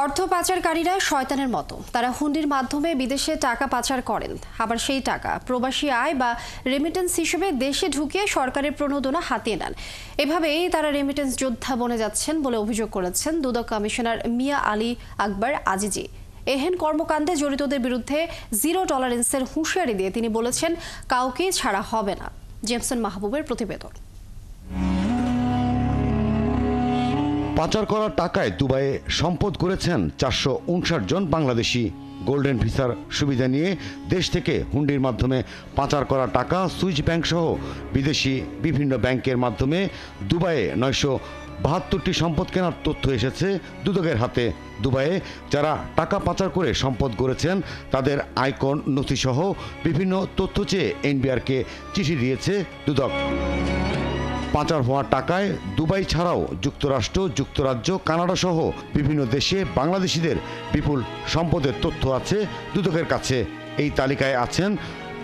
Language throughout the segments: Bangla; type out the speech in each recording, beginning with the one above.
অর্থ পাচারকারীরা শয়তানের মতো। তারা হুন্ডির মাধ্যমে বিদেশে টাকা পাচার করেন, আবার সেই টাকা প্রবাসী আয় বা রেমিটেন্স হিসেবে দেশে ঢুকিয়ে সরকারের প্রণোদনা হাতিয়ে নেন। এভাবেই তারা রেমিটেন্স যোদ্ধা বনে যাচ্ছেন বলে অভিযোগ করেছেন দুদক কমিশনার মিয়া আলী আকবর আজিজি। এহেন কর্মকাণ্ডে জড়িতদের বিরুদ্ধে জিরো টলারেন্সের হুঁশিয়ারি দিয়ে তিনি বলেছেন, কাউকে ছাড়া হবে না। জেমসন মাহবুবের প্রতিবেদন। পাচার করা টাকায় দুবাইয়ে সম্পদ করেছেন 459 জন বাংলাদেশি। গোল্ডেন ভিসার সুবিধা নিয়ে দেশ থেকে হুন্ডির মাধ্যমে পাচার করা টাকা সুইস ব্যাংক সহ বিদেশি বিভিন্ন ব্যাংকের মাধ্যমে দুবাইয়ে 972টি সম্পদ কেনার তথ্য এসেছে দুদকের হাতে। দুবাইয়ে যারা টাকা পাচার করে সম্পদ গড়েছেন তাদের আয়কর নথিসহ বিভিন্ন তথ্য চেয়ে এনবিআরকে চিঠি দিয়েছে দুদক। পাচার হওয়া টাকায় দুবাই ছাড়াও যুক্তরাষ্ট্র, যুক্তরাজ্য, কানাডা সহ বিভিন্ন দেশে বাংলাদেশিদের বিপুল সম্পদের তথ্য আছে দুদকের কাছে। এই তালিকায় আছেন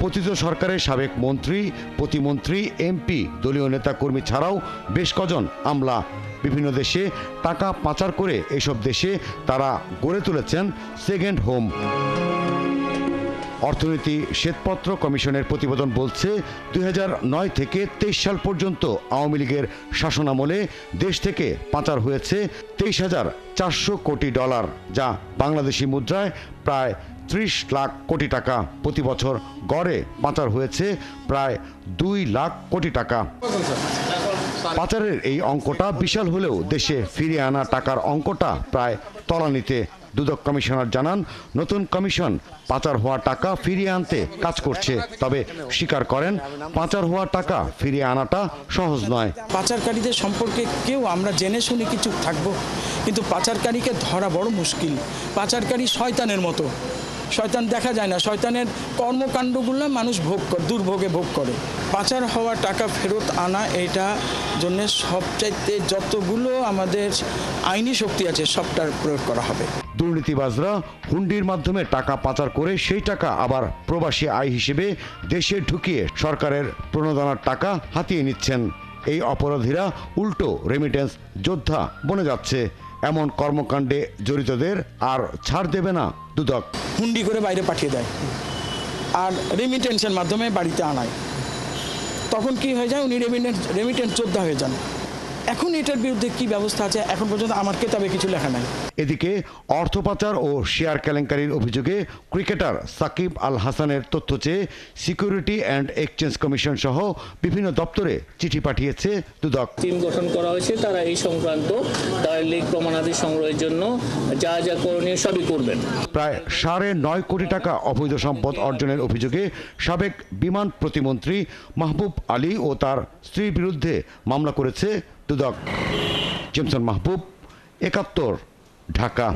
পতিত সরকারের সাবেক মন্ত্রী, প্রতিমন্ত্রী, এমপি, দলীয় নেতাকর্মী ছাড়াও বেশ কজন আমলা। বিভিন্ন দেশে টাকা পাচার করে এসব দেশে তারা গড়ে তুলেছেন সেকেন্ড হোম। অর্থনীতি শ্বেতপত্র কমিশনের প্রতিবেদন বলছে 2009 থেকে 23 সাল পর্যন্ত আওয়ামী লীগের শাসনামলে দেশ থেকে পাচার হয়েছে 23,400 কোটি ডলার, যা বাংলাদেশি মুদ্রায় প্রায় 30 লাখ কোটি টাকা। প্রতি বছর গড়ে পাচার হয়েছে প্রায় 2 লাখ কোটি টাকা। পাচারের এই অঙ্কটা বিশাল হলেও দেশে ফিরিয়ে আনা টাকার অঙ্কটা প্রায় তলানিতে। দুদক কমিশনার জানান, নতুন কমিশন পাচার হওয়া টাকা ফিরিয়ে আনতে কাজ করছে, তবে স্বীকার করেন পাচার হওয়া টাকা ফিরিয়ে আনাটা সহজ নয়। পাচারকারীদের সম্পর্কে কেউ আমরা জেনে শুনে কিছু থাকবো, কিন্তু পাচারকারীকে ধরা বড় মুশকিল। পাচারকারী শয়তানের মতো, শয়তান দেখা যায় না, শয়তানের কর্মকাণ্ডগুলো মানুষ দুর্ভোগে ভোগ করে। পাচার হওয়া টাকা ফেরত আনা এটা জন্য সবচাইতে যতগুলো আমাদের আইনি শক্তি আছে সবটার প্রয়োগ করা হবে। দুর্নীতিবাজরা হুন্ডির মাধ্যমে টাকা পাচার করে সেই টাকা আবার প্রবাসী আয় হিসেবে দেশে ঢুকিয়ে সরকারের প্রণোদনার টাকা হাতিয়ে নিচ্ছেন। এই অপরাধীরা উল্টো রেমিটেন্স যোদ্ধা বনে যাচ্ছে। এমন কর্মকাণ্ডে জড়িতদের আর ছাড় দেবে না দুদক। হুন্ডি করে বাইরে পাঠিয়ে দেয় আর রেমিটেন্সের মাধ্যমে বাড়িতে আনায়, তখন কি হয়ে যায়, উনি রেমিটেন্স যোদ্ধা হয়ে যান। এখন এটার বিরুদ্ধে কি ব্যবস্থা আছে এখন পর্যন্ত আমার কেতাবে কিছু লেখা নাই। এদিকে অর্থ পাচার ও শেয়ার কেলেঙ্কারির অভিযোগে ক্রিকেটার সাকিব আল হাসানের তথ্য চেয়ে সিকিউরিটি অ্যান্ড এক্সচেঞ্জ কমিশন সহ বিভিন্ন দপ্তরে চিঠি পাঠিয়েছে দুদক। টিম গঠন করা হয়েছে, তারা এই সংক্রান্ত দলিল প্রমাণাদি সংগ্রহের জন্য যা যা করণীয় সবই করবেন। প্রায় 9.5 কোটি টাকা অবৈধ সম্পদ অর্জনের অভিযোগে সাবেক বিমান প্রতিমন্ত্রী মাহবুব আলী ও তার স্ত্রীর বিরুদ্ধে মামলা করেছে দুদক। জেমসন মাহবুব, 71, ঢাকা।